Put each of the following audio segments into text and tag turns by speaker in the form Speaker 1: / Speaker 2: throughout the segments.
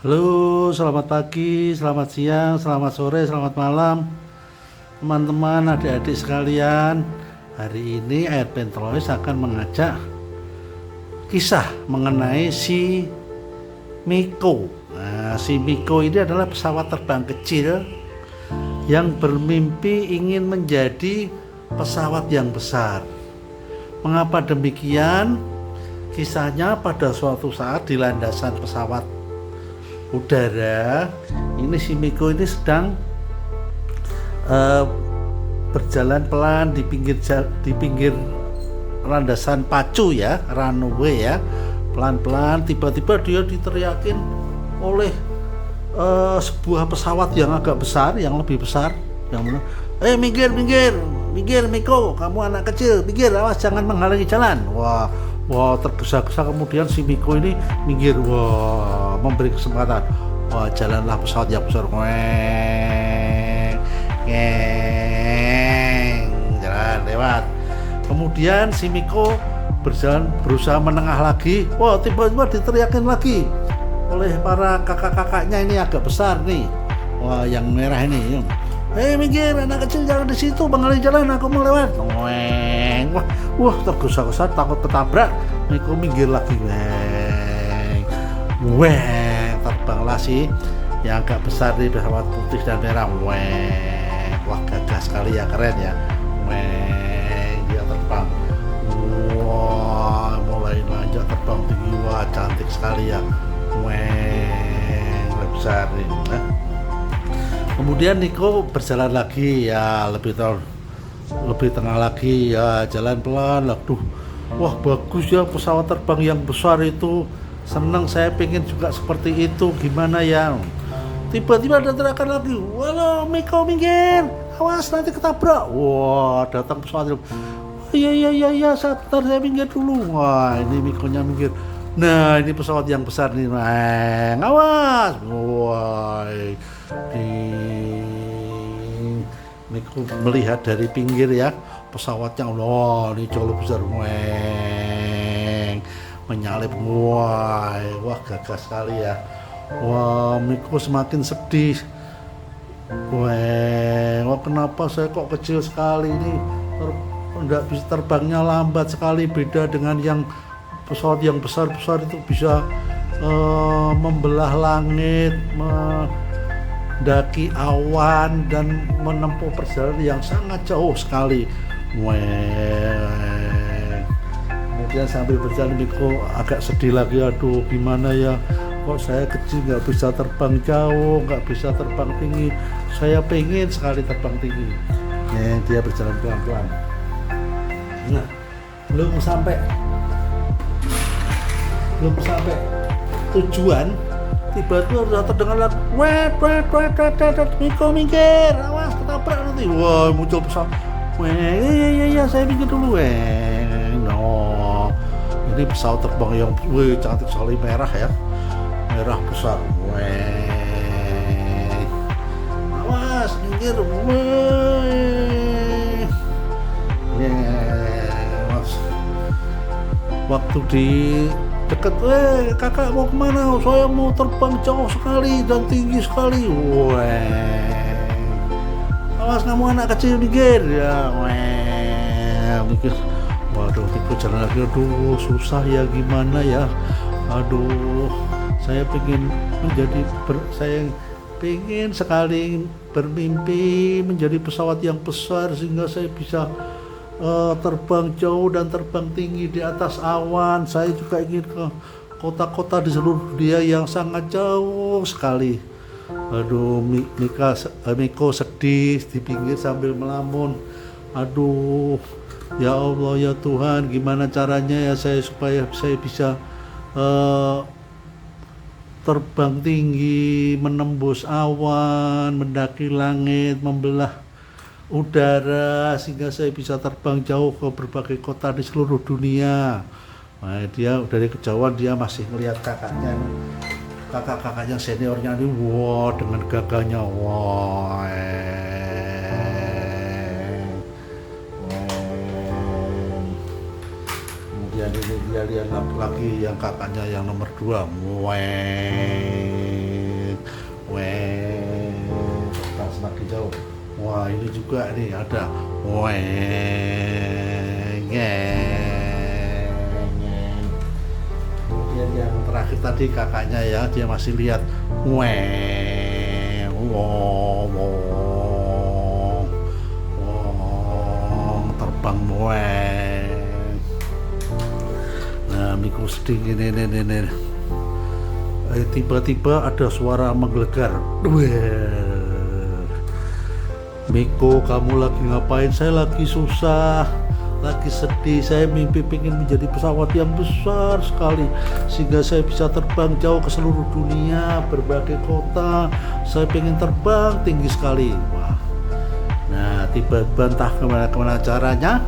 Speaker 1: Halo, selamat pagi, selamat siang, selamat sore, selamat malam, teman-teman, adik-adik sekalian. Hari ini Airplane Toys akan mengajak kisah mengenai si Miko. Si Miko ini adalah pesawat terbang kecil yang bermimpi ingin menjadi pesawat yang besar. Mengapa demikian? Kisahnya pada suatu saat di landasan pesawat udara, ini si Miko ini sedang berjalan pelan di pinggir landasan pacu ya, runway ya, pelan-pelan. Tiba-tiba dia diteriakin oleh sebuah pesawat yang agak besar, yang lebih besar, yang mana, minggir, minggir, minggir Miko, kamu anak kecil, minggir, awas jangan menghalangi jalan. Wah, tergesa-gesa kemudian si Miko ini minggir, memberi kesempatan. Jalanlah pesawat yang besar, jalan lewat. Kemudian si Miko berjalan, berusaha menengah lagi. Tiba-tiba diteriakin lagi oleh para kakak-kakaknya ini agak besar nih. Yang merah ini. Minggir, anak kecil jangan di situ, menghalangi jalan, aku mau lewat. Tergesa-gesa takut ketabrak. Miko minggir lagi. Terbanglah si yang agak besar di pesawat putih dan merah. Gagah sekali ya, keren ya. Dia terbang. Mulai lanjut terbang tinggi. Cantik sekali ya. Lebih besar nih. Kemudian Niko berjalan lagi ya, lebih tengah lagi ya, jalan pelan. Bagus ya pesawat terbang yang besar itu, senang, saya pengen juga seperti itu, gimana ya. Tiba-tiba ada teriakan lagi, walau Miko minggir, awas nanti ketabrak. Datang pesawat. Iya, sebentar saya minggir dulu. Ini Mikonya minggir. Nah, ini pesawat yang besar nih, awas. Miko melihat dari pinggir ya, pesawatnya, ini jauh lebih besar, menyalip, gagah sekali ya. Miko semakin sedih. Kenapa saya kok kecil sekali ini, tidak bisa terbangnya lambat sekali, beda dengan yang pesawat yang besar-besar itu bisa membelah langit, mendaki awan dan menempuh perjalanan yang sangat jauh sekali. Kemudian sambil berjalan Miko agak sedih lagi, aduh gimana ya, kok saya kecil nggak bisa terbang jauh, nggak bisa terbang tinggi, saya pengen sekali terbang tinggi. Dia berjalan pelan-pelan. Nah, belum sampai tujuan, tiba-tiba sudah terdengar lagi, Miko minggir, awas ketabrak nanti. Muncul pesawat. Iya, saya minggir dulu. Ini pesawat terbang yang cantik sekali, merah ya, merah besar. Awas minggir. Waktu di dekat, kakak mau kemana? Saya mau terbang jauh sekali dan tinggi sekali. Awas kamu anak kecil, minggir ya. Mikir, Miko jalan lagi. Susah ya, gimana ya. Saya pengen sekali bermimpi menjadi pesawat yang besar sehingga saya bisa terbang jauh dan terbang tinggi di atas awan. Saya juga ingin ke kota-kota di seluruh dunia yang sangat jauh sekali. Miko sedih di pinggir sambil melamun. Ya Allah ya Tuhan, gimana caranya ya supaya saya bisa terbang tinggi, menembus awan, mendaki langit, membelah udara sehingga saya bisa terbang jauh ke berbagai kota di seluruh dunia. Dia dari kejauhan dia masih melihat kakak-kakaknya seniornya ini, dengan gagahnya, kemudian ini dia lihat lagi yang kakaknya yang nomor 2, weng, terbang semakin jauh. Wah, ini juga nih ada weng, kemudian yang terakhir tadi kakaknya ya, dia masih lihat weng, wong, terbang weng. Nah, Miko sedih ini. Tiba-tiba ada suara menggelegar. Miko, kamu lagi ngapain? Saya lagi susah, lagi sedih. Saya mimpi pengen menjadi pesawat yang besar sekali, sehingga saya bisa terbang jauh ke seluruh dunia, berbagai kota. Saya pengen terbang tinggi sekali. Wah. Nah, tiba-tiba entah kemana caranya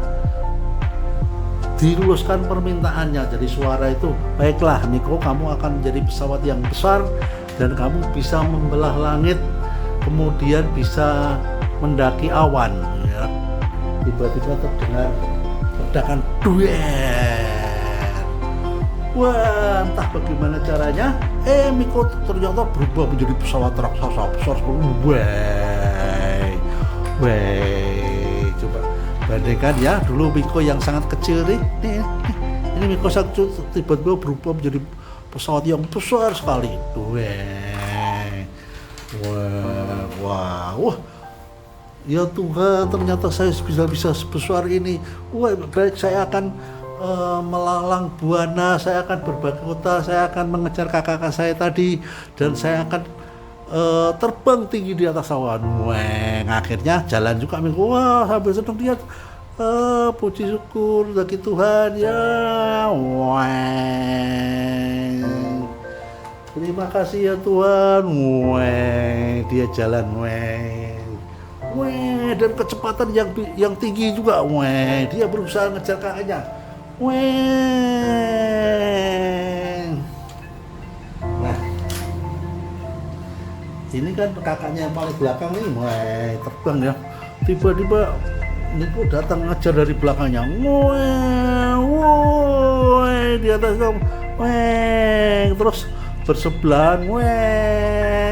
Speaker 1: diluluskan permintaannya. Jadi suara itu, baiklah Miko, kamu akan menjadi pesawat yang besar dan kamu bisa membelah langit, kemudian bisa mendaki awan ya. Tiba-tiba terdengar ledakan duet. Wah, entah bagaimana caranya Miko ternyata berubah menjadi pesawat raksasa besar sekali. Coba bandingkan ya, dulu Miko yang sangat kecil nih. Ini Miko sangat tiba-tiba berubah menjadi pesawat yang besar sekali. Wah. Ya Tuhan, ternyata saya bisa sebesar ini. Wah, baik, saya akan melalang buana, saya akan berbagai kota, saya akan mengejar kakak saya tadi, dan saya akan terbang tinggi di atas awan. Akhirnya jalan juga Miko. Wah, sambil senang dia. Puji syukur bagi Tuhan ya. Terima kasih ya Tuhan. Dia jalan. Dan kecepatan yang tinggi juga. Dia berusaha ngejar kakaknya. Nah, ini kan kakaknya yang paling belakang nih, terbang ya. Tiba-tiba Miko datang ngejar dari belakangnya. Di atas dong. Terus bersebelahan.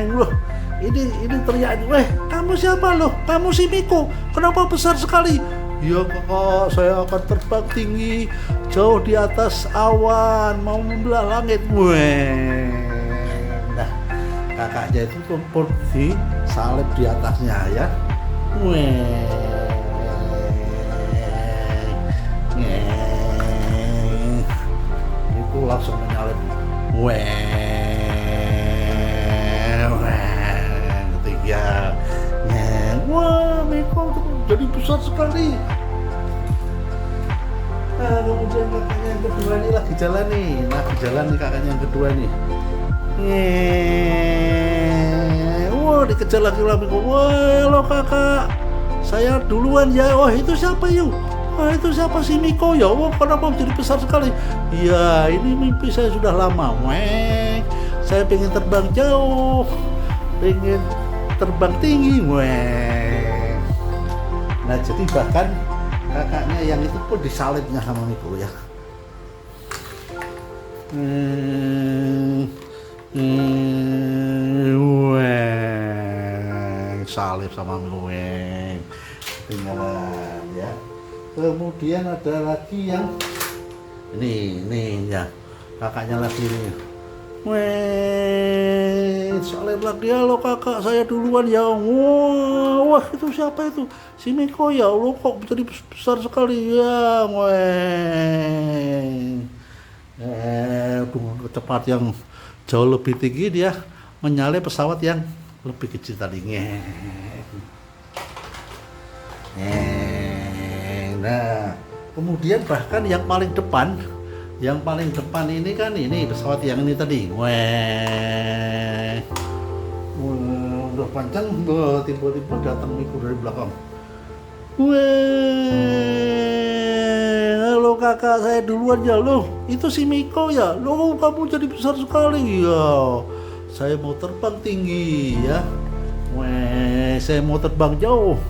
Speaker 1: Loh, ini teriak. Kamu siapa loh? Kamu si Miko. Kenapa besar sekali? Ya kakak, saya akan terbang tinggi jauh di atas awan, mau membelah langit. Nah, kakaknya itu pun disalib di atasnya ya. Itu langsung menyalip. Ketiga. Wah, Miko jadi besar sekali. Nah, kemudian kakaknya yang kedua ini lagi jalan nih kakaknya yang kedua nih. Wah, dikejar lagi Miko. Wah, lo kakak, saya duluan ya. Wah, itu siapa yuk? Wah, itu siapa si Miko ya? Wah, kenapa jadi besar sekali? Ya, ini mimpi saya sudah lama. Saya pengen terbang jauh, pengen terbang tinggi. Nah, jadi bahkan kakaknya yang itu pun disalibnya sama Miko ya. Salib sama Miko. Ketinggalan ya. Kemudian ada lagi yang ini ya, kakaknya lagi ini. Salib lagi. Halo kakak, saya duluan ya. Wah, itu siapa itu? Si Miko ya. Lo kok jadi besar sekali ya. Dengan kecepatan yang jauh lebih tinggi dia menyalip pesawat yang lebih kecil tadinya. Nah, kemudian bahkan yang paling depan ini kan ini pesawat yang ini tadi. Udah panjang, tiba-tiba datang Miko dari belakang. Halo kakak, saya duluan ya. Loh, itu si Miko ya. Loh, kamu jadi besar sekali ya. Saya mau terbang tinggi ya. Saya mau terbang jauh.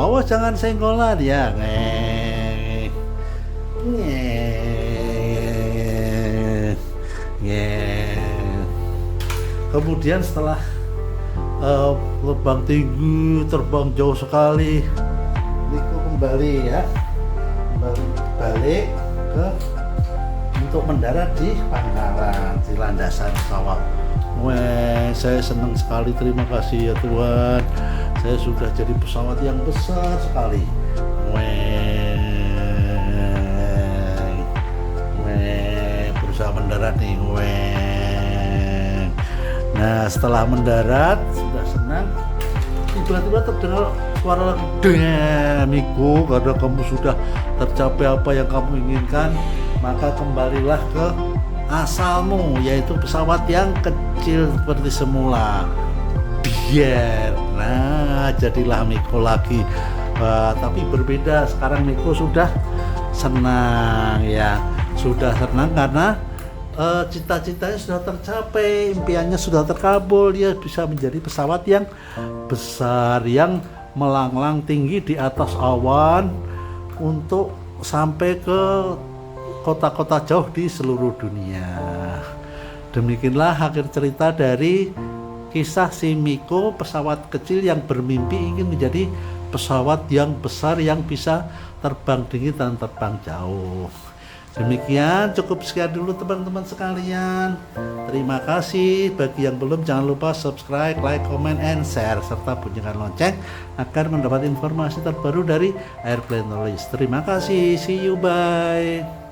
Speaker 1: Awas jangan senggolan ya. Nyeh. Nyeh. Kemudian setelah terbang tinggi, terbang jauh sekali, Miko kembali ya, balik ke untuk mendarat di pangkalan, di landasan pesawat. Wah, saya senang sekali, terima kasih ya Tuhan, saya sudah jadi pesawat yang besar sekali. Berusaha mendarat nih. Nah, setelah mendarat sudah senang, tiba-tiba terdengar suara lagi, Miko, karena kamu sudah tercapai apa yang kamu inginkan, maka kembalilah ke asalmu, yaitu pesawat yang kecil seperti semula. Biar, nah jadilah Miko lagi. Tapi berbeda, sekarang Miko sudah senang ya, sudah senang karena cita-citanya sudah tercapai, impiannya sudah terkabul, dia bisa menjadi pesawat yang besar, yang melanglang tinggi di atas awan untuk sampai ke kota-kota jauh di seluruh dunia. Demikianlah akhir cerita dari kisah si Miko, pesawat kecil yang bermimpi ingin menjadi pesawat yang besar yang bisa terbang tinggi dan terbang jauh. Demikian, cukup sekian dulu teman-teman sekalian. Terima kasih. Bagi yang belum, jangan lupa subscribe, like, comment, and share, serta bunyikan lonceng agar mendapat informasi terbaru dari Airplane Knowledge. Terima kasih. See you, bye.